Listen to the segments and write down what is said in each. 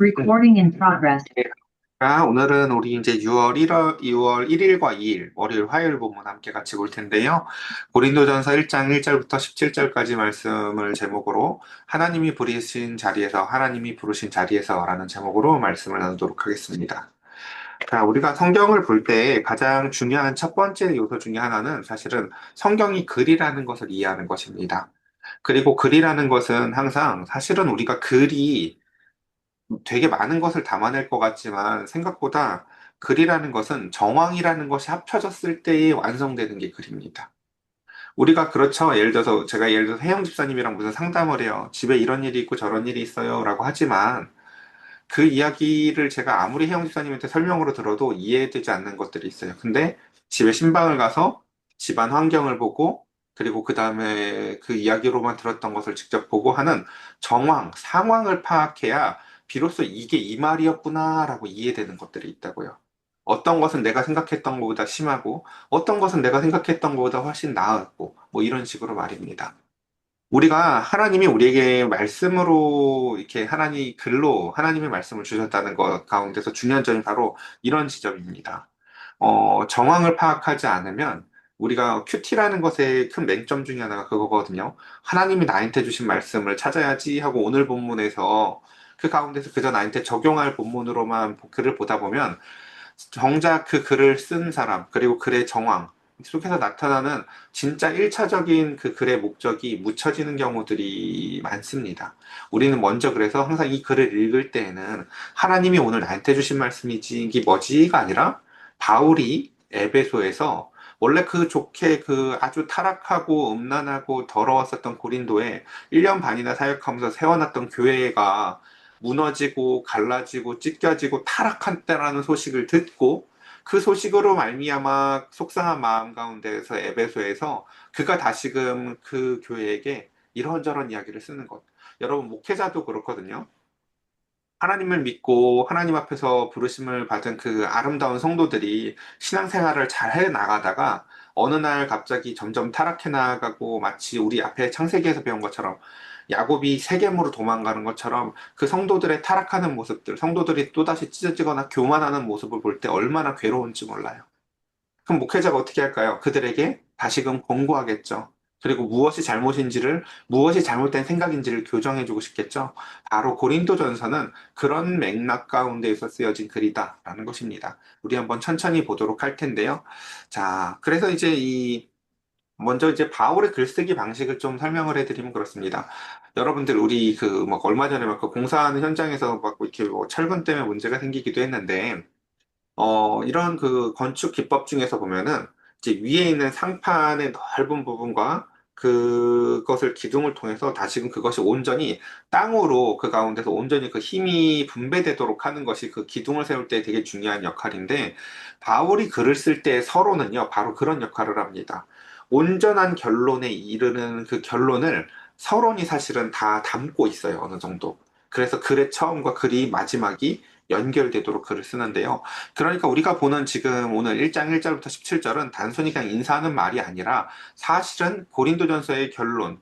Recording in progress. 오늘은 우리 이제 6월 1일과 2일, 월요일, 화요일 본문 함께 같이 볼 텐데요. 고린도전서 1장 1절부터 17절까지 말씀을 제목으로 하나님이 부르신 자리에서, 하나님이 부르신 자리에서라는 제목으로 말씀을 나누도록 하겠습니다. 자, 우리가 성경을 볼 때 가장 중요한 첫 번째 요소 중에 하나는 사실은 성경이 글이라는 것을 이해하는 것입니다. 그리고 글이라는 것은 항상 사실은 우리가 글이 되게 많은 것을 담아낼 것 같지만 생각보다 글이라는 것은 정황이라는 것이 합쳐졌을 때에 완성되는 게 글입니다. 우리가 그렇죠. 예를 들어서 혜영 집사님이랑 무슨 상담을 해요. 집에 이런 일이 있고 저런 일이 있어요. 라고 하지만 그 이야기를 제가 아무리 혜영 집사님한테 설명으로 들어도 이해되지 않는 것들이 있어요. 근데 집에 신방을 가서 집안 환경을 보고 그리고 그 다음에 그 이야기로만 들었던 것을 직접 보고 하는 정황, 상황을 파악해야 비로소 이게 이 말이었구나라고 이해되는 것들이 있다고요. 어떤 것은 내가 생각했던 것보다 심하고 어떤 것은 내가 생각했던 것보다 훨씬 나았고 뭐 이런 식으로 말입니다. 우리가 하나님이 우리에게 말씀으로 이렇게 하나님 글로 하나님의 말씀을 주셨다는 것 가운데서 중요한 점이 바로 이런 지점입니다. 정황을 파악하지 않으면 우리가 큐티라는 것의 큰 맹점 중에 하나가 그거거든요. 하나님이 나한테 주신 말씀을 찾아야지 하고 오늘 본문에서 그 가운데서 그저 나한테 적용할 본문으로만 글을 보다 보면 정작 그 글을 쓴 사람, 그리고 글의 정황, 속에서 나타나는 진짜 1차적인 그 글의 목적이 묻혀지는 경우들이 많습니다. 우리는 먼저 그래서 항상 이 글을 읽을 때에는 하나님이 오늘 나한테 주신 말씀이지, 이게 뭐지가 아니라 바울이 에베소에서 원래 그 좋게 그 아주 타락하고 음란하고 더러웠었던 고린도에 1년 반이나 사역하면서 세워놨던 교회가 무너지고 갈라지고 찢겨지고 타락한다라는 소식을 듣고 그 소식으로 말미암아 속상한 마음 가운데에서 에베소에서 그가 다시금 그 교회에게 이런저런 이야기를 쓰는 것. 여러분 목회자도 그렇거든요. 하나님을 믿고 하나님 앞에서 부르심을 받은 그 아름다운 성도들이 신앙생활을 잘 해 나가다가 어느 날 갑자기 점점 타락해 나가고 마치 우리 앞에 창세기에서 배운 것처럼 야곱이 세겜으로 도망가는 것처럼 그 성도들의 타락하는 모습들, 성도들이 또다시 찢어지거나 교만하는 모습을 볼 때 얼마나 괴로운지 몰라요. 그럼 목회자가 어떻게 할까요? 그들에게 다시금 권고하겠죠. 그리고 무엇이 잘못된 생각인지를 교정해주고 싶겠죠. 바로 고린도전서는 그런 맥락 가운데에서 쓰여진 글이다라는 것입니다. 우리 한번 천천히 보도록 할 텐데요. 자, 그래서 먼저 이제 바울의 글쓰기 방식을 좀 설명을 해드리면 그렇습니다. 여러분들, 우리 막 얼마 전에 막 그 공사하는 현장에서 막 이렇게 뭐 철근 때문에 문제가 생기기도 했는데, 이런 그 건축 기법 중에서 보면은 이제 위에 있는 상판의 넓은 부분과 그것을 기둥을 통해서 다시금 그것이 온전히 땅으로 그 가운데서 온전히 그 힘이 분배되도록 하는 것이 그 기둥을 세울 때 되게 중요한 역할인데 바울이 글을 쓸 때 서로는요 바로 그런 역할을 합니다. 온전한 결론에 이르는 그 결론을 서론이 사실은 다 담고 있어요 어느 정도. 그래서 글의 처음과 글이 마지막이 연결되도록 글을 쓰는데요. 그러니까 우리가 보는 지금 오늘 1장 1절부터 17절은 단순히 그냥 인사하는 말이 아니라 사실은 고린도전서의 결론과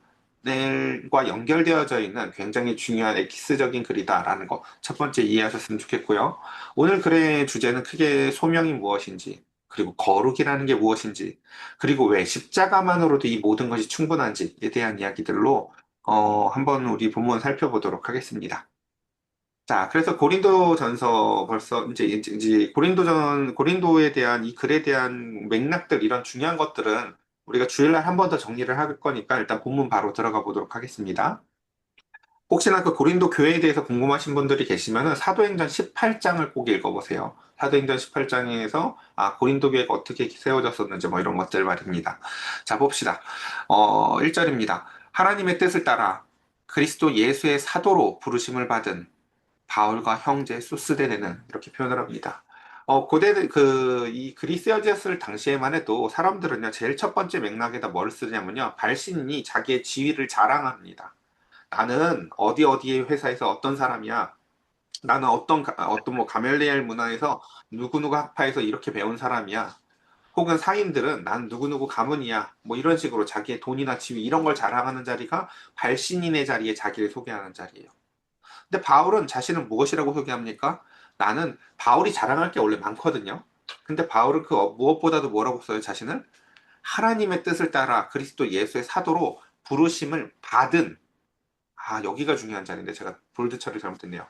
연결되어져 있는 굉장히 중요한 엑기스적인 글이다라는 거 첫 번째 이해하셨으면 좋겠고요. 오늘 글의 주제는 크게 소명이 무엇인지, 그리고 거룩이라는 게 무엇인지, 그리고 왜 십자가만으로도 이 모든 것이 충분한지에 대한 이야기들로 한번 우리 본문 살펴보도록 하겠습니다. 자, 그래서 고린도전서 벌써 이제 고린도에 대한 이 글에 대한 맥락들 이런 중요한 것들은 우리가 주일날 한 번 더 정리를 할 거니까 일단 본문 바로 들어가 보도록 하겠습니다. 혹시나 그 고린도 교회에 대해서 궁금하신 분들이 계시면은 사도행전 18장을 꼭 읽어보세요. 사도행전 18장에서 고린도 교회가 어떻게 세워졌었는지 뭐 이런 것들 말입니다. 자, 봅시다. 1절입니다. 하나님의 뜻을 따라 그리스도 예수의 사도로 부르심을 받은 바울과 형제 소스데네는 이렇게 표현을 합니다. 이 글이 쓰여졌을 당시에만 해도 사람들은요, 제일 첫 번째 맥락에다 뭘 쓰냐면요, 발신인이 자기의 지위를 자랑합니다. 나는 어디 어디의 회사에서 어떤 사람이야. 나는 어떤 뭐 가멜리엘 문화에서 누구누구 학파에서 이렇게 배운 사람이야. 혹은 상인들은 난 누구누구 가문이야. 뭐 이런 식으로 자기의 돈이나 지위 이런 걸 자랑하는 자리가 발신인의 자리에 자기를 소개하는 자리예요. 근데 바울은 자신은 무엇이라고 소개합니까? 나는 바울이 자랑할 게 원래 많거든요. 근데 바울은 그 무엇보다도 뭐라고 써요? 자신을 하나님의 뜻을 따라 그리스도 예수의 사도로 부르심을 받은, 여기가 중요한 자리인데 제가 볼드 처리 잘못했네요.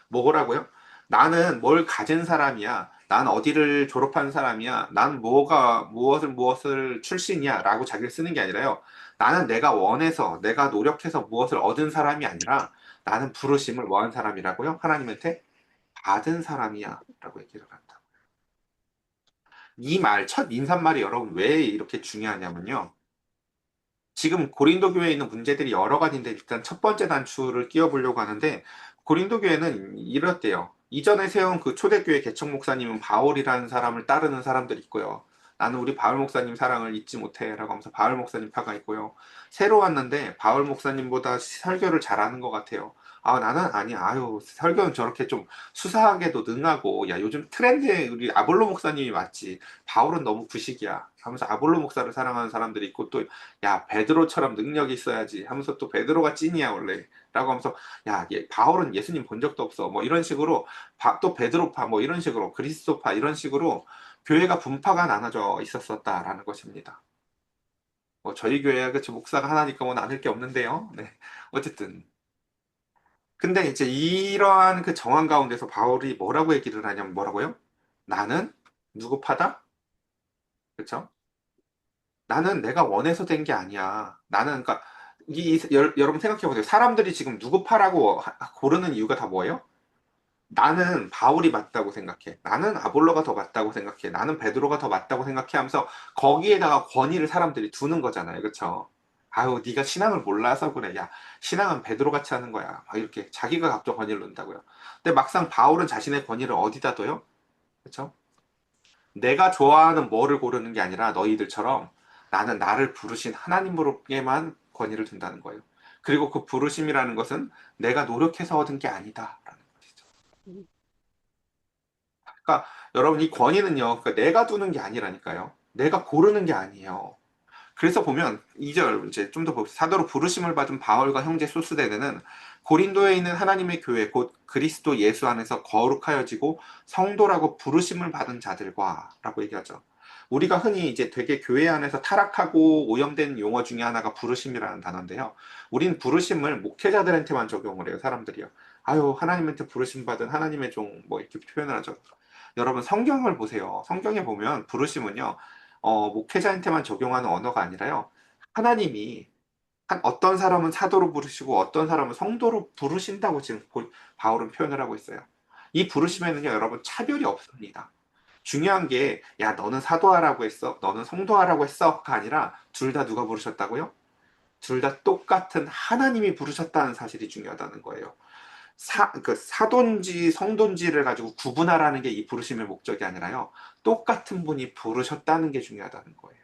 뭐라고요? 나는 뭘 가진 사람이야. 난 어디를 졸업한 사람이야. 난 무엇을 출신이야. 라고 자기를 쓰는 게 아니라요. 나는 내가 원해서, 내가 노력해서 무엇을 얻은 사람이 아니라 나는 부르심을 뭐한 사람이라고요? 하나님한테 받은 사람이야. 라고 얘기를 한다. 이 말, 첫 인사말이 여러분 왜 이렇게 중요하냐면요. 지금 고린도 교회에 있는 문제들이 여러 가지인데 일단 첫 번째 단추를 끼워보려고 하는데 고린도 교회는 이렇대요. 이전에 세운 그 초대교회 개척 목사님은 바울이라는 사람을 따르는 사람들이 있고요. 나는 우리 바울 목사님 사랑을 잊지 못해 라고 하면서 바울 목사님 파가 있고요. 새로 왔는데 바울 목사님보다 설교를 잘하는 것 같아요. 나는 아니야. 아유, 설교는 저렇게 좀 수사하게도 능하고, 야, 요즘 트렌드에 우리 아볼로 목사님이 맞지. 바울은 너무 구식이야. 하면서 아볼로 목사를 사랑하는 사람들이 있고, 또 야, 베드로처럼 능력이 있어야지 하면서 또 베드로가 찐이야, 원래. 라고 하면서, 야, 바울은 예수님 본 적도 없어. 뭐 이런 식으로, 또 베드로파, 뭐 이런 식으로, 그리스도파, 이런 식으로 교회가 분파가 나눠져 있었었다라는 것입니다. 뭐 저희 교회가 그치, 목사가 하나니까 뭐 나눌 게 없는데요. 네. 어쨌든. 근데 이제 이러한 그 정황 가운데서 바울이 뭐라고 얘기를 하냐면 뭐라고요? 나는 누구 파다? 그쵸? 나는 내가 원해서 된 게 아니야. 나는, 그러니까, 여러분 생각해 보세요. 사람들이 지금 누구 파라고 고르는 이유가 다 뭐예요? 나는 바울이 맞다고 생각해. 나는 아볼로가 더 맞다고 생각해. 나는 베드로가 더 맞다고 생각해 하면서 거기에다가 권위를 사람들이 두는 거잖아요. 그쵸? 아유, 네가 신앙을 몰라서 그래. 야, 신앙은 베드로 같이 하는 거야. 막 이렇게 자기가 각종 권위를 놓는다고요. 근데 막상 바울은 자신의 권위를 어디다 둬요? 그쵸? 내가 좋아하는 뭐를 고르는 게 아니라 너희들처럼 나는 나를 부르신 하나님으로께만 권위를 둔다는 거예요. 그리고 그 부르심이라는 것은 내가 노력해서 얻은 게 아니다라는 것이죠. 그러니까 여러분 이 권위는요, 그러니까 내가 두는 게 아니라니까요. 내가 고르는 게 아니에요. 그래서 보면 2절 이제 좀 더 봅시다. 사도로 부르심을 받은 바울과 형제 소스대는 고린도에 있는 하나님의 교회 곧 그리스도 예수 안에서 거룩하여지고 성도라고 부르심을 받은 자들과라고 얘기하죠. 우리가 흔히 이제 되게 교회 안에서 타락하고 오염된 용어 중에 하나가 부르심이라는 단어인데요. 우린 부르심을 목회자들한테만 적용을 해요, 사람들이요. 아유, 하나님한테 부르심 받은 하나님의 종, 뭐 이렇게 표현을 하죠. 여러분 성경을 보세요. 성경에 보면 부르심은요, 목회자한테만 적용하는 언어가 아니라요. 하나님이 어떤 사람은 사도로 부르시고 어떤 사람은 성도로 부르신다고 지금 바울은 표현을 하고 있어요. 이 부르심에는요, 여러분 차별이 없습니다. 중요한 게, 야, 너는 사도하라고 했어, 너는 성도하라고 했어가 아니라 둘 다 누가 부르셨다고요? 둘 다 똑같은 하나님이 부르셨다는 사실이 중요하다는 거예요. 그 사도인지 성도인지를 가지고 구분하라는 게 이 부르심의 목적이 아니라요. 똑같은 분이 부르셨다는 게 중요하다는 거예요.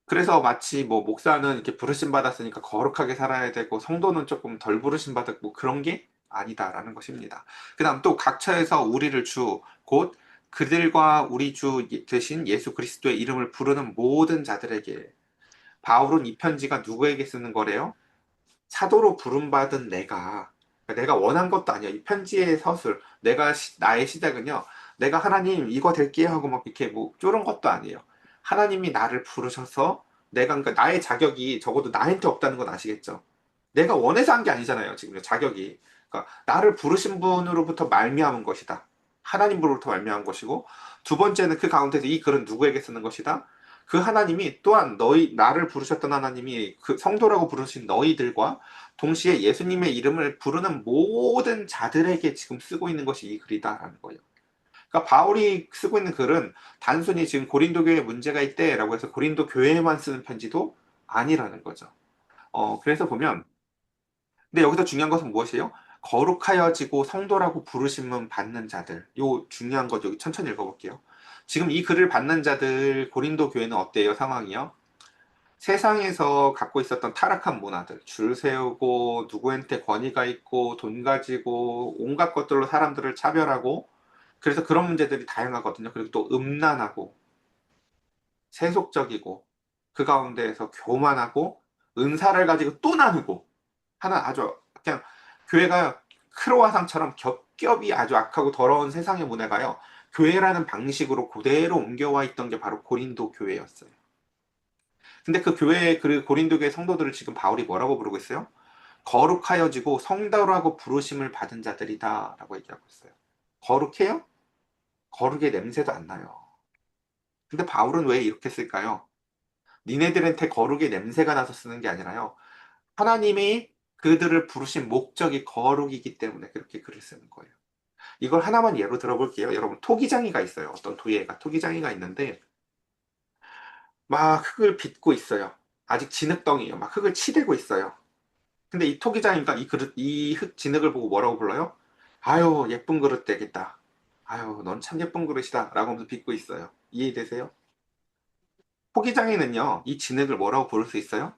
그래서 마치 뭐 목사는 이렇게 부르심 받았으니까 거룩하게 살아야 되고 성도는 조금 덜 부르심 받았고 그런 게 아니다라는 것입니다. 그다음 또 각처에서 우리를 주, 곧 그들과 우리 주 대신 예수 그리스도의 이름을 부르는 모든 자들에게, 바울은 이 편지가 누구에게 쓰는 거래요? 사도로 부름받은 내가 원한 것도 아니야. 이 편지의 서술, 나의 시작은요, 내가 하나님 이거 될게요 하고 막 이렇게 뭐 쪼른 것도 아니에요. 하나님이 나를 부르셔서 그러니까 나의 자격이 적어도 나한테 없다는 건 아시겠죠? 내가 원해서 한 게 아니잖아요, 지금 자격이. 그러니까 나를 부르신 분으로부터 말미암은 것이다. 하나님으로부터 말미암은 것이고, 두 번째는 그 가운데서 이 글은 누구에게 쓰는 것이다? 그 하나님이 또한 나를 부르셨던 하나님이 그 성도라고 부르신 너희들과 동시에 예수님의 이름을 부르는 모든 자들에게 지금 쓰고 있는 것이 이 글이다라는 거예요. 그러니까 바울이 쓰고 있는 글은 단순히 지금 고린도 교회에 문제가 있대라고 해서 고린도 교회에만 쓰는 편지도 아니라는 거죠. 그래서 보면, 근데 여기서 중요한 것은 무엇이에요? 거룩하여지고 성도라고 부르심은 받는 자들. 요 중요한 거 여기 천천히 읽어볼게요. 지금 이 글을 받는 자들 고린도 교회는 어때요? 상황이요? 세상에서 갖고 있었던 타락한 문화들, 줄 세우고 누구한테 권위가 있고 돈 가지고 온갖 것들로 사람들을 차별하고, 그래서 그런 문제들이 다양하거든요. 그리고 또 음란하고 세속적이고 그 가운데에서 교만하고 은사를 가지고 또 나누고 하나 아주 그냥 교회가 크로와상처럼 겹겹이 아주 악하고 더러운 세상의 문화가요. 교회라는 방식으로 그대로 옮겨와 있던 게 바로 고린도 교회였어요. 근데 그 교회, 그 고린도 교회 성도들을 지금 바울이 뭐라고 부르고 있어요? 거룩하여지고 성도라고 부르심을 받은 자들이다라고 얘기하고 있어요. 거룩해요? 거룩의 냄새도 안 나요. 근데 바울은 왜 이렇게 쓸까요? 니네들한테 거룩의 냄새가 나서 쓰는 게 아니라요. 하나님이 그들을 부르신 목적이 거룩이기 때문에 그렇게 글을 쓰는 거예요. 이걸 하나만 예로 들어볼게요. 여러분, 토기장이가 있어요. 어떤 도예가 토기장이가 있는데 막 흙을 빚고 있어요. 아직 진흙덩이에요. 막 흙을 치대고 있어요. 근데 이 토기장이가 이 그릇, 이 흙 진흙을 보고 뭐라고 불러요? 아유, 예쁜 그릇 되겠다. 아유, 넌 참 예쁜 그릇이다. 라고 하면서 빚고 있어요. 이해되세요? 토기장이는요, 이 진흙을 뭐라고 부를 수 있어요?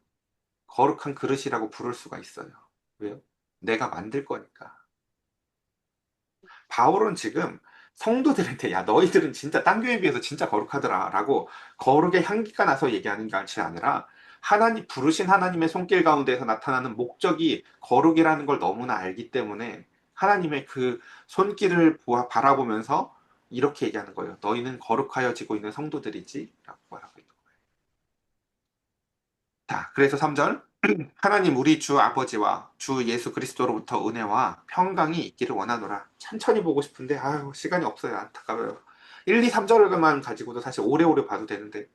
거룩한 그릇이라고 부를 수가 있어요. 왜요? 내가 만들 거니까. 바울은 지금 성도들한테 야 너희들은 진짜 딴 교회에 비해서 진짜 거룩하더라 라고 거룩의 향기가 나서 얘기하는 것이 아니라 하나님 부르신 하나님의 손길 가운데에서 나타나는 목적이 거룩이라는 걸 너무나 알기 때문에 하나님의 그 손길을 바라보면서 이렇게 얘기하는 거예요. 너희는 거룩하여지고 있는 성도들이지 라고 말하고 있는 거예요. 자, 그래서 3절 하나님 우리 주 아버지와 주 예수 그리스도로부터 은혜와 평강이 있기를 원하노라. 천천히 보고 싶은데 아유 시간이 없어요. 안타까워요. 1, 2, 3절만 가지고도 사실 오래오래 봐도 되는데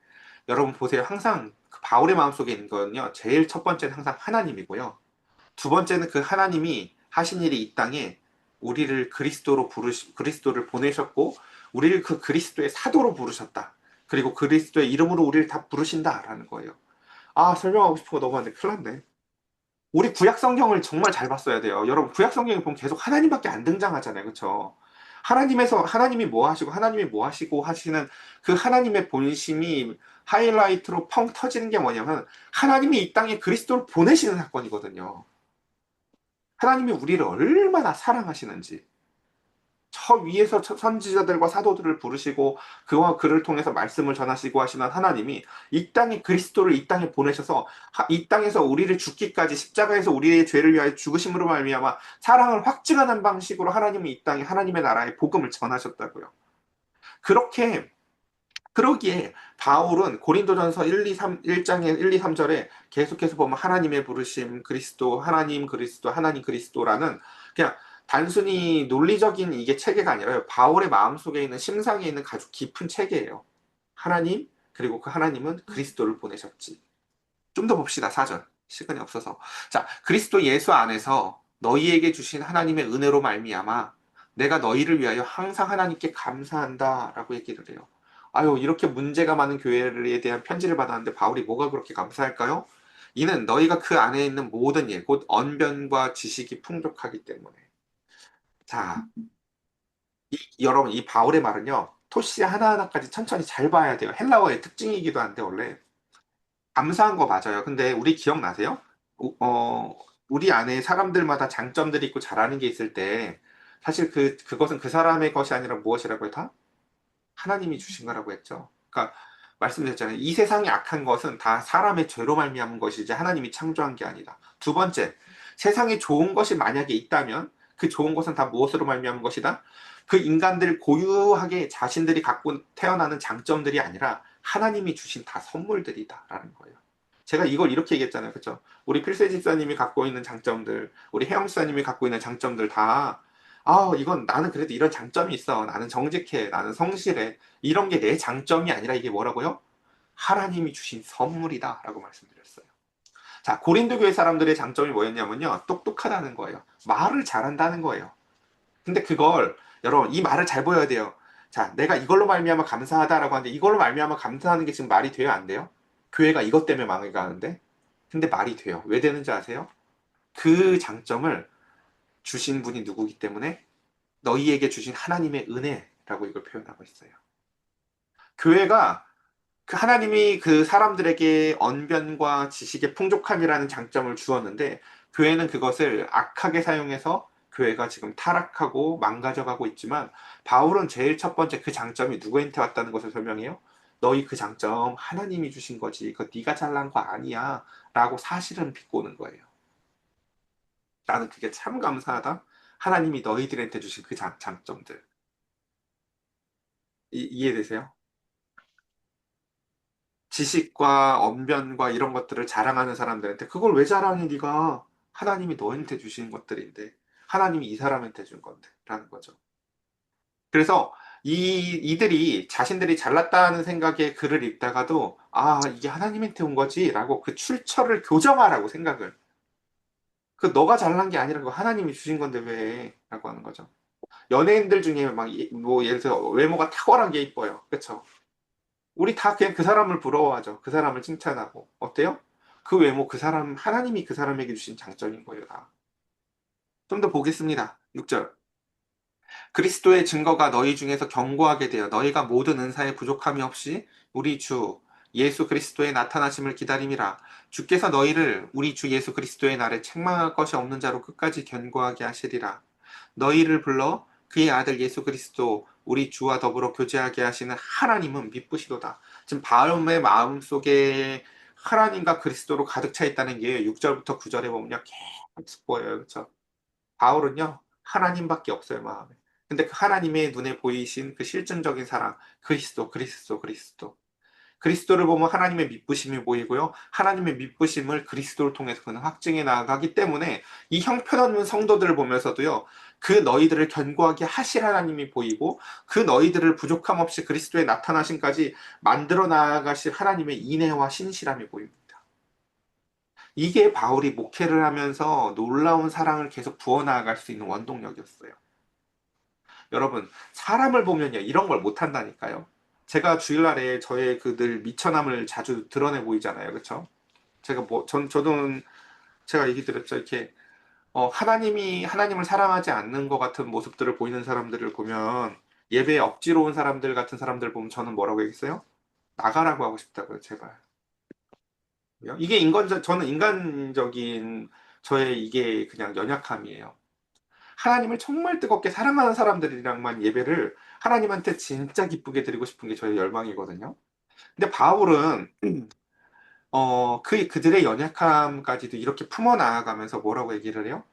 여러분 보세요. 항상 그 바울의 마음속에 있는 거는요. 제일 첫 번째는 항상 하나님이고요. 두 번째는 그 하나님이 하신 일이 이 땅에 우리를 그리스도를 보내셨고 우리를 그 그리스도의 사도로 부르셨다. 그리고 그리스도의 이름으로 우리를 다 부르신다라는 거예요. 아 설명하고 싶은 거 너무 많은데 큰일 났네. 우리 구약 성경을 정말 잘 봤어야 돼요. 여러분, 구약 성경에 보면 계속 하나님밖에 안 등장하잖아요. 그렇죠? 하나님이 뭐 하시고 하나님이 뭐 하시고 하시는 그 하나님의 본심이 하이라이트로 펑 터지는 게 뭐냐면 하나님이 이 땅에 그리스도를 보내시는 사건이거든요. 하나님이 우리를 얼마나 사랑하시는지. 저 위에서 선지자들과 사도들을 부르시고 그와 그를 통해서 말씀을 전하시고 하시는 하나님이 이 땅에 그리스도를 이 땅에 보내셔서 이 땅에서 우리를 죽기까지 십자가에서 우리의 죄를 위하여 죽으심으로 말미암아 사랑을 확증하는 방식으로 하나님이 이 땅에 하나님의 나라의 복음을 전하셨다고요. 그렇게 그러기에 바울은 고린도전서 1, 2, 3, 1장의 1, 2, 3절에 계속해서 보면 하나님의 부르심, 그리스도, 하나님 그리스도, 하나님 그리스도라는 그냥 단순히 논리적인 이게 체계가 아니라요. 바울의 마음속에 있는 심상에 있는 아주 깊은 체계예요. 하나님, 그리고 그 하나님은 그리스도를 보내셨지. 좀 더 봅시다. 4절. 시간이 없어서. 자, 그리스도 예수 안에서 너희에게 주신 하나님의 은혜로 말미암아 내가 너희를 위하여 항상 하나님께 감사한다라고 얘기를 해요. 아유, 이렇게 문제가 많은 교회에 대한 편지를 받았는데 바울이 뭐가 그렇게 감사할까요? 이는 너희가 그 안에 있는 모든 일, 곧 언변과 지식이 풍족하기 때문에. 자, 여러분, 이 바울의 말은요, 토시 하나하나까지 천천히 잘 봐야 돼요. 헬라어의 특징이기도 한데, 원래. 감사한 거 맞아요. 근데 우리 기억나세요? 우리 안에 사람들마다 장점들이 있고 잘하는 게 있을 때, 사실 그것은 그 사람의 것이 아니라 무엇이라고 했다? 하나님이 주신 거라고 했죠. 그러니까, 말씀드렸잖아요. 이 세상이 악한 것은 다 사람의 죄로 말미암은 것이지 하나님이 창조한 게 아니다. 두 번째, 세상에 좋은 것이 만약에 있다면 그 좋은 것은 다 무엇으로 말미암은 것이다? 그 인간들 고유하게 자신들이 갖고 태어나는 장점들이 아니라 하나님이 주신 다 선물들이다라는 거예요. 제가 이걸 이렇게 얘기했잖아요. 그렇죠? 우리 필세 집사님이 갖고 있는 장점들, 우리 혜영 집사님이 갖고 있는 장점들 다 이건 나는 그래도 이런 장점이 있어. 나는 정직해. 나는 성실해. 이런 게 내 장점이 아니라 이게 뭐라고요? 하나님이 주신 선물이다. 라고 말씀드렸어요. 자, 고린도 교회 사람들의 장점이 뭐였냐면요. 똑똑하다는 거예요. 말을 잘한다는 거예요. 근데 그걸 여러분 이 말을 잘 보여야 돼요. 자, 내가 이걸로 말미암아 감사하다라고 하는데 이걸로 말미암아 감사하는 게 지금 말이 돼요, 안 돼요? 교회가 이것 때문에 망해가는데. 근데 말이 돼요. 왜 되는지 아세요? 그 장점을 주신 분이 누구기 때문에 너희에게 주신 하나님의 은혜라고 이걸 표현하고 있어요. 교회가 그 하나님이 그 사람들에게 언변과 지식의 풍족함이라는 장점을 주었는데 교회는 그것을 악하게 사용해서 교회가 지금 타락하고 망가져가고 있지만 바울은 제일 첫 번째 그 장점이 누구한테 왔다는 것을 설명해요. 너희 그 장점 하나님이 주신 거지. 그거 네가 잘난 거 아니야. 라고 사실은 비꼬는 거예요. 나는 그게 참 감사하다. 하나님이 너희들한테 주신 그 장점들. 이해되세요? 지식과 언변과 이런 것들을 자랑하는 사람들한테 그걸 왜 자랑해 네가 하나님이 너한테 주신 것들인데 하나님이 이 사람한테 준 건데 라는 거죠. 그래서 이들이 자신들이 잘났다는 생각에 글을 읽다가도 아 이게 하나님한테 온 거지 라고 그 출처를 교정하라고 생각을 그 너가 잘난 게 아니라고 하나님이 주신 건데 왜 라고 하는 거죠. 연예인들 중에 막 뭐 예를 들어 외모가 탁월하게 이뻐요. 그렇죠? 우리 다 그냥 그 사람을 부러워하죠. 그 사람을 칭찬하고. 어때요? 그 외모, 그 사람, 하나님이 그 사람에게 주신 장점인 거예요, 다. 좀 더 보겠습니다. 6절. 그리스도의 증거가 너희 중에서 견고하게 되어 너희가 모든 은사에 부족함이 없이 우리 주 예수 그리스도의 나타나심을 기다림이라. 주께서 너희를 우리 주 예수 그리스도의 날에 책망할 것이 없는 자로 끝까지 견고하게 하시리라. 너희를 불러 그의 아들 예수 그리스도 우리 주와 더불어 교제하게 하시는 하나님은 미쁘시도다. 지금 바울의 마음속에 하나님과 그리스도로 가득 차 있다는 게 6절부터 9절에 보면요. 계속 보여요. 그렇죠? 바울은요. 하나님밖에 없어요, 마음에. 근데 그 하나님의 눈에 보이신 그 실증적인 사랑, 그리스도, 그리스도, 그리스도. 그리스도를 보면 하나님의 미쁘심이 보이고요. 하나님의 미쁘심을 그리스도를 통해서 그는 확증해 나가기 때문에 이 형편없는 성도들을 보면서도요. 그 너희들을 견고하게 하실 하나님이 보이고 그 너희들을 부족함 없이 그리스도의 나타나심까지 만들어 나가실 하나님의 인애와 신실함이 보입니다. 이게 바울이 목회를 하면서 놀라운 사랑을 계속 부어나갈 수 있는 원동력이었어요. 여러분, 사람을 보면요, 이런 걸 못한다니까요. 제가 주일날에 저의 그 늘 미천함을 자주 드러내 보이잖아요. 그쵸? 제가 뭐, 저는 제가 얘기 드렸죠. 이렇게, 하나님을 사랑하지 않는 것 같은 모습들을 보이는 사람들을 보면, 예배에 억지로 온 사람들 같은 사람들 보면 저는 뭐라고 얘기했어요? 나가라고 하고 싶다고요, 제발. 이게 저는 인간적인 저의 이게 그냥 연약함이에요. 하나님을 정말 뜨겁게 사랑하는 사람들이랑만 예배를 하나님한테 진짜 기쁘게 드리고 싶은 게 저의 열망이거든요. 근데 바울은 그들의 연약함까지도 이렇게 품어 나아가면서 뭐라고 얘기를 해요?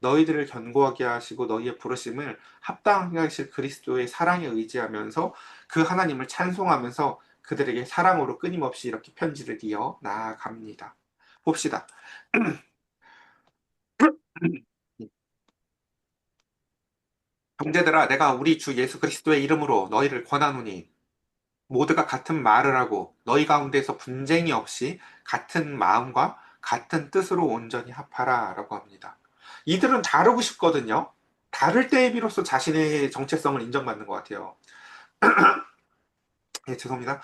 너희들을 견고하게 하시고 너희의 부르심을 합당하게 하실 그리스도의 사랑에 의지하면서 그 하나님을 찬송하면서 그들에게 사랑으로 끊임없이 이렇게 편지를 이어 나아갑니다. 봅시다. 형제들아, 내가 우리 주 예수 그리스도의 이름으로 너희를 권하노니 모두가 같은 말을 하고 너희 가운데서 분쟁이 없이 같은 마음과 같은 뜻으로 온전히 합하라 라고 합니다. 이들은 다르고 싶거든요. 다를 때에 비로소 자신의 정체성을 인정받는 것 같아요. 예, 죄송합니다.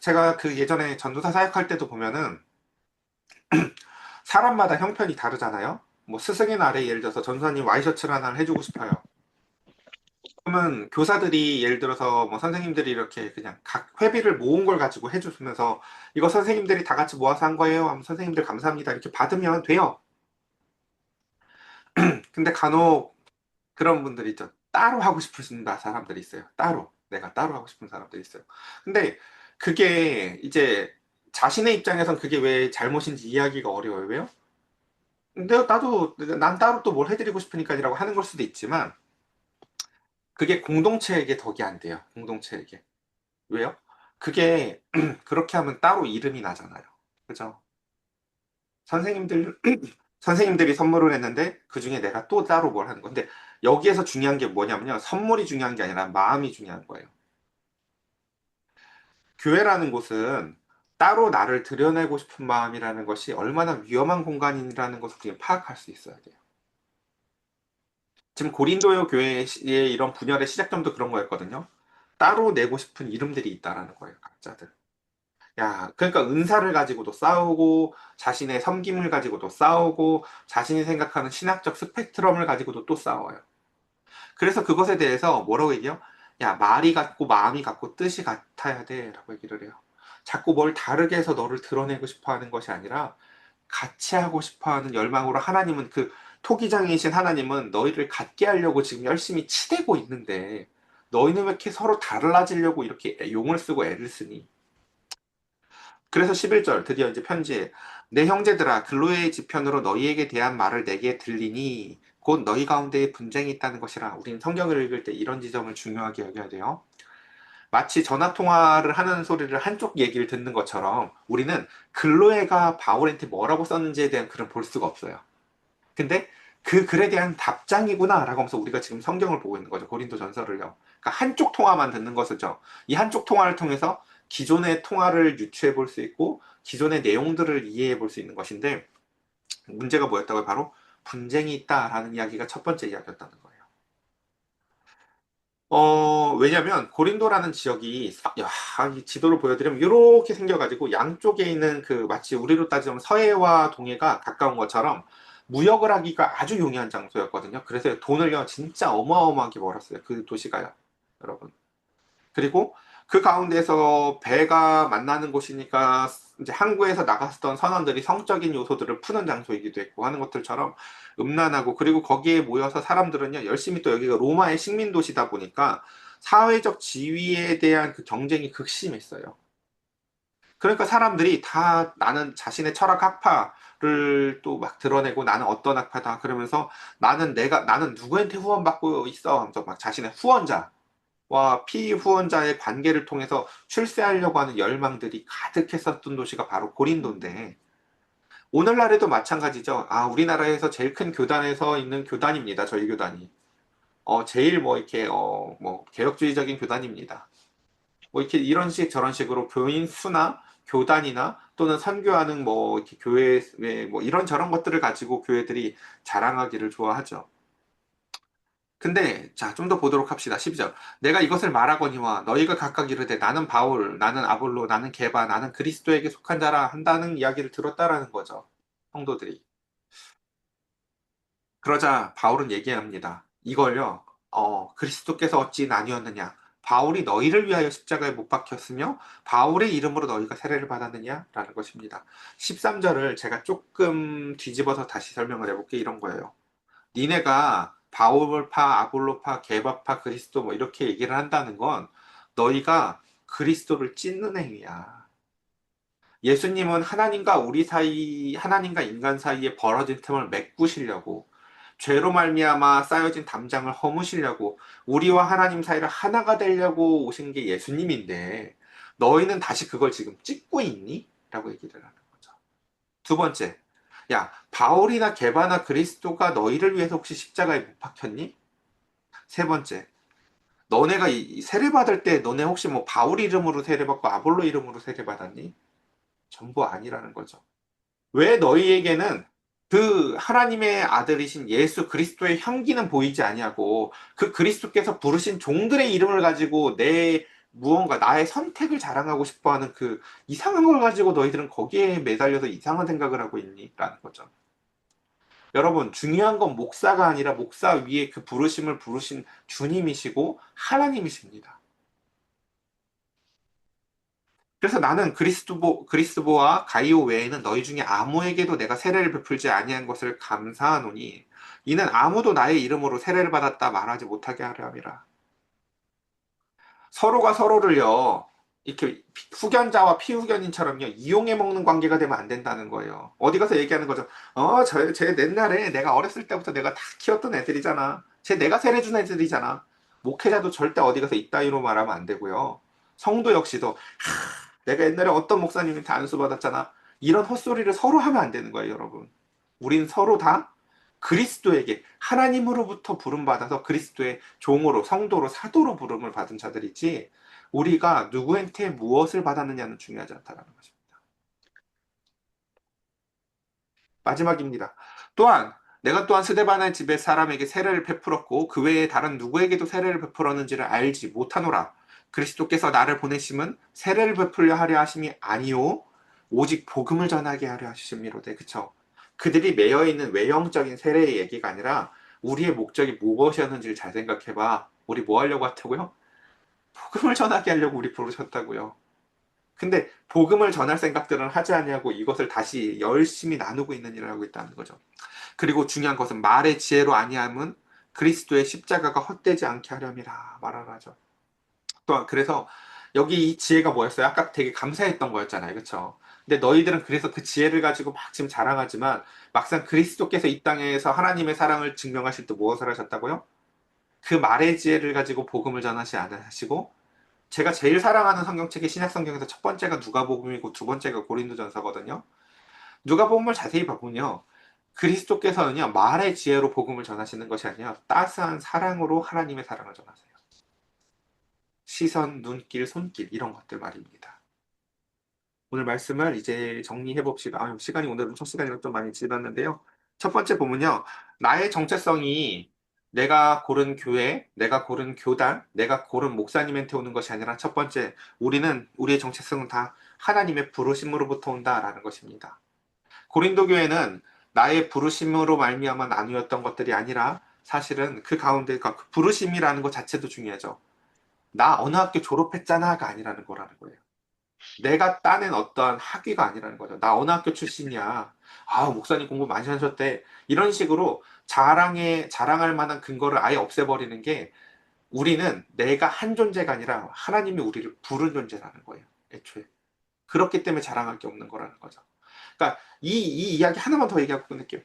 제가 그 예전에 전도사 사역할 때도 보면은 사람마다 형편이 다르잖아요. 뭐 스승의 날에 예를 들어서 전도사님 와이셔츠를 하나 해주고 싶어요. 그러면 교사들이 예를 들어서 뭐 선생님들이 이렇게 그냥 각 회비를 모은 걸 가지고 해주면서 이거 선생님들이 다 같이 모아서 한 거예요. 하면 선생님들 감사합니다. 이렇게 받으면 돼요. 근데 간혹 그런 분들이 있죠. 따로 하고 싶으신 사람들이 있어요. 따로. 내가 따로 하고 싶은 사람들이 있어요. 근데 그게 이제 자신의 입장에선 그게 왜 잘못인지 이해하기가 어려워요. 왜요? 근데 난 따로 또 뭘 해드리고 싶으니까라고 하는 걸 수도 있지만 그게 공동체에게 덕이 안 돼요. 공동체에게. 왜요? 그게 그렇게 하면 따로 이름이 나잖아요. 그죠? 선생님들 선생님들이 선물을 했는데 그중에 내가 또 따로 뭘 하는 건데 여기에서 중요한 게 뭐냐면요. 선물이 중요한 게 아니라 마음이 중요한 거예요. 교회라는 곳은 따로 나를 드러내고 싶은 마음이라는 것이 얼마나 위험한 공간이라는 것을 그냥 파악할 수 있어야 돼요. 지금 고린도요 교회의 이런 분열의 시작점도 그런 거였거든요. 따로 내고 싶은 이름들이 있다라는 거예요, 각자들. 야, 그러니까 은사를 가지고도 싸우고, 자신의 섬김을 가지고도 싸우고, 자신이 생각하는 신학적 스펙트럼을 가지고도 또 싸워요. 그래서 그것에 대해서 뭐라고 얘기해요? 야, 말이 같고 마음이 같고 뜻이 같아야 돼. 라고 얘기를 해요. 자꾸 뭘 다르게 해서 너를 드러내고 싶어 하는 것이 아니라, 같이 하고 싶어 하는 열망으로 하나님은 토기장이신 하나님은 너희를 같게 하려고 지금 열심히 치대고 있는데, 너희는 왜 이렇게 서로 달라지려고 이렇게 용을 쓰고 애를 쓰니? 그래서 11절 드디어 이제 편지에 내 형제들아 근로의 지편으로 너희에게 대한 말을 내게 들리니 곧 너희 가운데에 분쟁이 있다는 것이라. 우리는 성경을 읽을 때 이런 지점을 중요하게 여겨야 돼요. 마치 전화 통화를 하는 소리를 한쪽 얘기를 듣는 것처럼 우리는 글로에가 바울한테 뭐라고 썼는지에 대한 글은 볼 수가 없어요. 근데 그 글에 대한 답장이구나라고 하면서 우리가 지금 성경을 보고 있는 거죠. 고린도 전서를요. 그러니까 한쪽 통화만 듣는 것이죠. 이 한쪽 통화를 통해서 기존의 통화를 유추해 볼 수 있고 기존의 내용들을 이해해 볼 수 있는 것인데, 문제가 뭐였다고요? 바로 분쟁이 있다라는 이야기가 첫 번째 이야기였다는 거예요. 왜냐면 고린도라는 지역이 야, 이 지도를 보여드리면 이렇게 생겨가지고 양쪽에 있는 그 마치 우리로 따지면 서해와 동해가 가까운 것처럼 무역을 하기가 아주 용이한 장소였거든요. 그래서 돈을요 진짜 어마어마하게 벌었어요. 그 도시가요, 여러분. 그리고 그 가운데서 배가 만나는 곳이니까 이제 항구에서 나갔었던 선원들이 성적인 요소들을 푸는 장소이기도 했고 하는 것들처럼 음란하고, 그리고 거기에 모여서 사람들은요 열심히, 또 여기가 로마의 식민 도시다 보니까 사회적 지위에 대한 그 경쟁이 극심했어요. 그러니까 사람들이 다 나는 자신의 철학 학파를 또 막 드러내고 나는 어떤 학파다 그러면서 나는 누구한테 후원받고 있어 하면서 막 자신의 후원자 와 피후원자의 관계를 통해서 출세하려고 하는 열망들이 가득했었던 도시가 바로 고린도인데, 오늘날에도 마찬가지죠. 우리나라에서 제일 큰 교단에서 있는 교단입니다. 저희 교단이. 제일 뭐 이렇게 뭐 개혁주의적인 교단입니다. 뭐 이렇게 이런 식 저런 식으로 교인 수나 교단이나 또는 선교하는 뭐 이렇게 교회의 뭐 이런 저런 것들을 가지고 교회들이 자랑하기를 좋아하죠. 근데 자, 좀 더 보도록 합시다. 12절. 내가 이것을 말하거니와 너희가 각각 이르되 나는 바울, 나는 아볼로, 나는 게바, 나는 그리스도에게 속한 자라 한다는 이야기를 들었다라는 거죠. 성도들이. 그러자 바울은 얘기합니다. 이걸요, 그리스도께서 어찌 나뉘었느냐? 바울이 너희를 위하여 십자가에 못 박혔으며 바울의 이름으로 너희가 세례를 받았느냐? 라는 것입니다. 13절을 제가 조금 뒤집어서 다시 설명을 해볼게. 이런 거예요. 니네가 바울파, 아볼로파, 게바파, 그리스도 뭐 이렇게 얘기를 한다는 건 너희가 그리스도를 찢는 행위야. 예수님은 하나님과 우리 사이, 하나님과 인간 사이에 벌어진 틈을 메꾸시려고, 죄로 말미암아 쌓여진 담장을 허무시려고, 우리와 하나님 사이를 하나가 되려고 오신 게 예수님인데 너희는 다시 그걸 지금 찢고 있니? 라고 얘기를 하는 거죠. 두 번째, 야, 바울이나 게바나 그리스도가 너희를 위해서 혹시 십자가에 못 박혔니? 세 번째, 너네가 이 세례 받을 때 너네 혹시 뭐 바울 이름으로 세례 받고 아볼로 이름으로 세례 받았니? 전부 아니라는 거죠. 왜 너희에게는 그 하나님의 아들이신 예수 그리스도의 향기는 보이지 아니하고 그 그리스도께서 부르신 종들의 이름을 가지고 내 무언가 나의 선택을 자랑하고 싶어하는 그 이상한 걸 가지고 너희들은 거기에 매달려서 이상한 생각을 하고 있니? 라는 거죠. 여러분, 중요한 건 목사가 아니라 목사 위에 그 부르심을 부르신 주님이시고 하나님이십니다. 그래서 나는 그리스도와 가이오 외에는 너희 중에 아무에게도 내가 세례를 베풀지 아니한 것을 감사하노니 이는 아무도 나의 이름으로 세례를 받았다 말하지 못하게 하려 함이라. 서로가 서로를요, 이렇게 후견자와 피후견인처럼요, 이용해 먹는 관계가 되면 안 된다는 거예요. 어디 가서 얘기하는 거죠. 쟤 옛날에 내가 어렸을 때부터 내가 다 키웠던 애들이잖아. 쟤 내가 세례준 애들이잖아. 목회자도 절대 어디 가서 이따위로 말하면 안 되고요. 성도 역시도, 내가 옛날에 어떤 목사님한테 안수 받았잖아. 이런 헛소리를 서로 하면 안 되는 거예요, 여러분. 우린 서로 다 그리스도에게 하나님으로부터 부름받아서 그리스도의 종으로, 성도로, 사도로 부름을 받은 자들이지, 우리가 누구한테 무엇을 받았느냐는 중요하지 않다는 것입니다. 마지막입니다. 또한 내가 또한 스데반의 집에 사람에게 세례를 베풀었고 그 외에 다른 누구에게도 세례를 베풀었는지를 알지 못하노라. 그리스도께서 나를 보내심은 세례를 베풀려 하려 하심이 아니요 오직 복음을 전하게 하려 하심이로되. 그쵸? 그들이 매여 있는 외형적인 세례의 얘기가 아니라 우리의 목적이 무엇이었는지를 잘 생각해봐. 우리 뭐 하려고 왔다고요? 복음을 전하게 하려고 우리 부르셨다고요. 근데 복음을 전할 생각들은 하지 아니하고 이것을 다시 열심히 나누고 있는 일을 하고 있다는 거죠. 그리고 중요한 것은 말의 지혜로 아니함은 그리스도의 십자가가 헛되지 않게 하렴이라 말을 하죠. 또 그래서 여기 이 지혜가 뭐였어요? 아까 되게 감사했던 거였잖아요. 그렇죠? 근데 너희들은 그래서 그 지혜를 가지고 막 지금 자랑하지만 막상 그리스도께서 이 땅에서 하나님의 사랑을 증명하실 때 무엇을 하셨다고요? 그 말의 지혜를 가지고 복음을 전하시 않으시고 제가 제일 사랑하는 성경책이 신약 성경에서 첫 번째가 누가복음이고 두 번째가 고린도전서거든요. 누가복음을 자세히 보면요. 그리스도께서는요. 말의 지혜로 복음을 전하시는 것이 아니라 따스한 사랑으로 하나님의 사랑을 전하세요. 시선, 눈길, 손길 이런 것들 말입니다. 오늘 말씀을 이제 정리해 봅시다. 시간이 오늘은 첫 시간이라 좀 많이 지났는데요. 첫 번째 보면요. 나의 정체성이 내가 고른 교회, 내가 고른 교단, 내가 고른 목사님한테 오는 것이 아니라 첫 번째, 우리의 정체성은 다 하나님의 부르심으로부터 온다라는 것입니다. 고린도 교회는 나의 부르심으로 말미암아 나누었던 것들이 아니라 사실은 그 가운데 그 부르심이라는 것 자체도 중요하죠. 나 어느 학교 졸업했잖아가 아니라는 거라는 거예요. 내가 따낸 어떠한 학위가 아니라는 거죠. 나 어느 학교 출신이야. 목사님 공부 많이 하셨대. 이런 식으로 자랑할 만한 근거를 아예 없애버리는 게 우리는 내가 한 존재가 아니라 하나님이 우리를 부른 존재라는 거예요. 애초에. 그렇기 때문에 자랑할 게 없는 거라는 거죠. 그러니까 이 이야기 하나만 더 얘기하고 끝낼게요.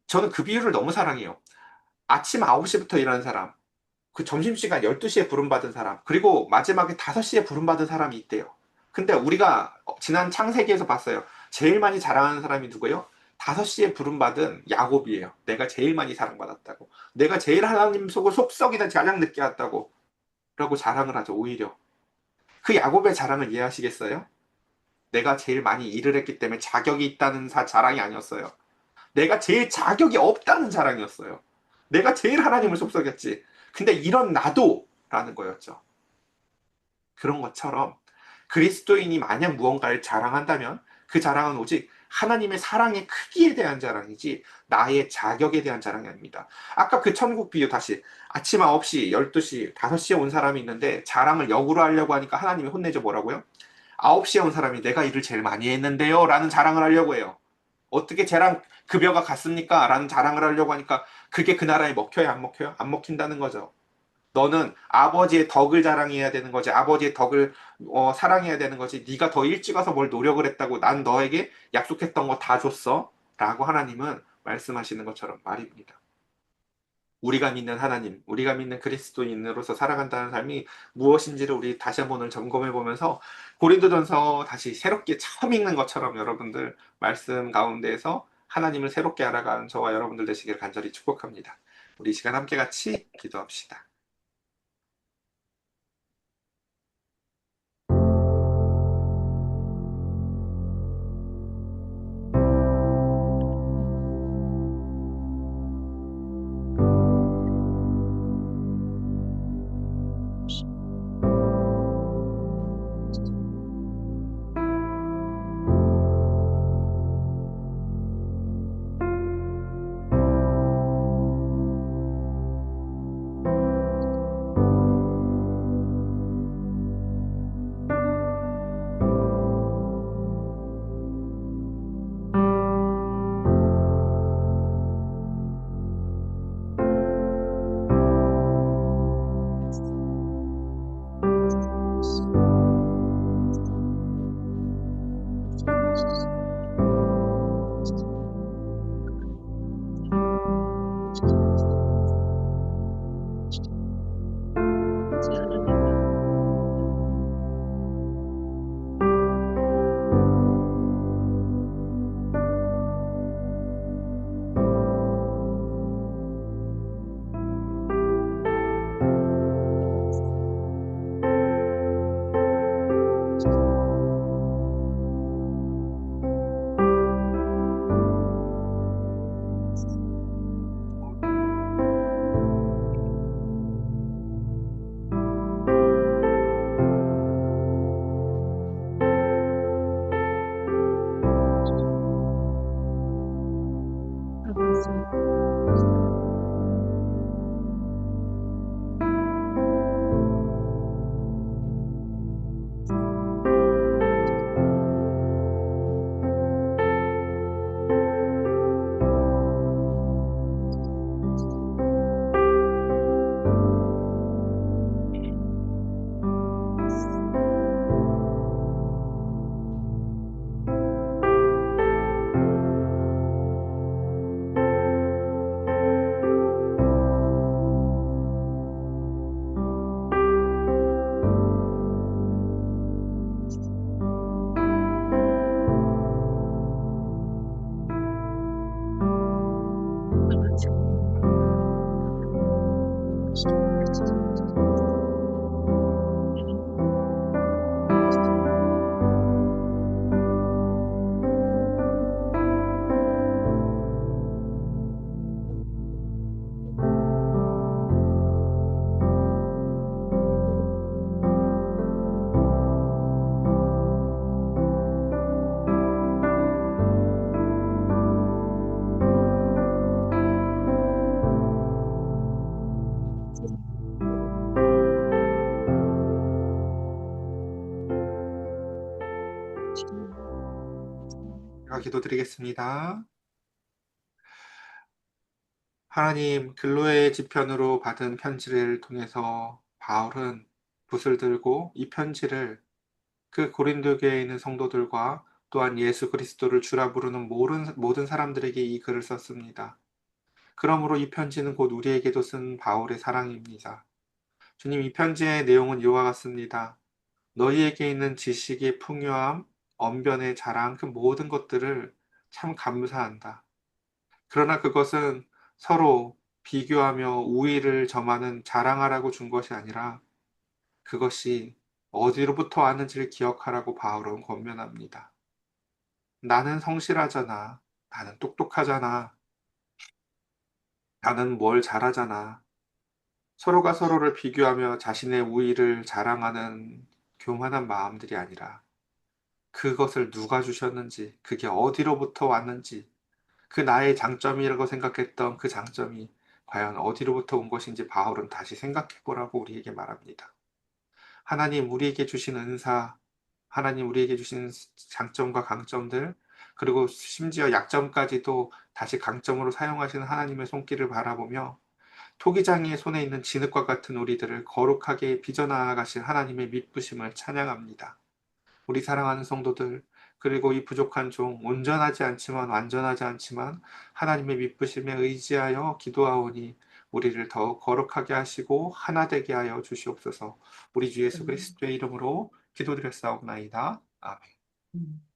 저는 그 비유를 너무 사랑해요. 아침 9시부터 일하는 사람, 그 점심시간 12시에 부름받은 사람, 그리고 마지막에 5시에 부름받은 사람이 있대요. 근데 우리가 지난 창세기에서 봤어요. 제일 많이 자랑하는 사람이 누구예요? 5시에 부름받은 야곱이에요. 내가 제일 많이 사랑받았다고. 내가 제일 하나님 속을 속썩이다 가장 늦게 왔다고. 라고 자랑을 하죠, 오히려. 그 야곱의 자랑을 이해하시겠어요? 내가 제일 많이 일을 했기 때문에 자격이 있다는 자랑이 아니었어요. 내가 제일 자격이 없다는 자랑이었어요. 내가 제일 하나님을 속삭였지. 근데 이런 나도 라는 거였죠. 그런 것처럼 그리스도인이 만약 무언가를 자랑한다면 그 자랑은 오직 하나님의 사랑의 크기에 대한 자랑이지 나의 자격에 대한 자랑이 아닙니다. 아까 그 천국 비유 다시 아침 9시, 12시, 5시에 온 사람이 있는데 자랑을 역으로 하려고 하니까 하나님이 혼내줘 뭐라고요? 9시에 온 사람이 내가 일을 제일 많이 했는데요 라는 자랑을 하려고 해요. 어떻게 쟤랑 급여가 같습니까? 라는 자랑을 하려고 하니까 그게 그 나라에 먹혀요? 안 먹혀요? 안 먹힌다는 거죠. 너는 아버지의 덕을 자랑해야 되는 거지. 아버지의 덕을 사랑해야 되는 거지. 네가 더 일찍 와서 뭘 노력을 했다고 난 너에게 약속했던 거 다 줬어. 라고 하나님은 말씀하시는 것처럼 말입니다. 우리가 믿는 하나님, 우리가 믿는 그리스도인으로서 살아간다는 삶이 무엇인지를 우리 다시 한번 오늘 점검해 보면서 고린도전서 다시 새롭게 처음 읽는 것처럼 여러분들 말씀 가운데에서 하나님을 새롭게 알아가는 저와 여러분들 되시기를 간절히 축복합니다. 우리 이 시간 함께 같이 기도합시다. 제가 기도드리겠습니다. 하나님, 근로의 지편으로 받은 편지를 통해서 바울은 붓을 들고 이 편지를 그 고린도 교회에 있는 성도들과 또한 예수 그리스도를 주라 부르는 모든 사람들에게 이 글을 썼습니다. 그러므로 이 편지는 곧 우리에게도 쓴 바울의 사랑입니다. 주님, 이 편지의 내용은 이와 같습니다. 너희에게 있는 지식의 풍요함, 언변의 자랑, 그 모든 것들을 참 감사한다. 그러나 그것은 서로 비교하며 우위를 점하는 자랑하라고 준 것이 아니라 그것이 어디로부터 왔는지를 기억하라고 바울은 권면합니다. 나는 성실하잖아. 나는 똑똑하잖아. 나는 뭘 잘하잖아. 서로가 서로를 비교하며 자신의 우위를 자랑하는 교만한 마음들이 아니라 그것을 누가 주셨는지, 그게 어디로부터 왔는지, 그 나의 장점이라고 생각했던 그 장점이 과연 어디로부터 온 것인지 바울은 다시 생각해 보라고 우리에게 말합니다. 하나님 우리에게 주신 은사, 하나님 우리에게 주신 장점과 강점들, 그리고 심지어 약점까지도 다시 강점으로 사용하시는 하나님의 손길을 바라보며 토기장이의 손에 있는 진흙과 같은 우리들을 거룩하게 빚어나가신 하나님의 믿부심을 찬양합니다. 우리 사랑하는 성도들, 그리고 이 부족한 종, 온전하지 않지만 완전하지 않지만 하나님의 믿부심에 의지하여 기도하오니 우리를 더욱 거룩하게 하시고 하나 되게 하여 주시옵소서. 우리 주 예수 그리스도의 이름으로 기도드렸사옵나이다. 아멘.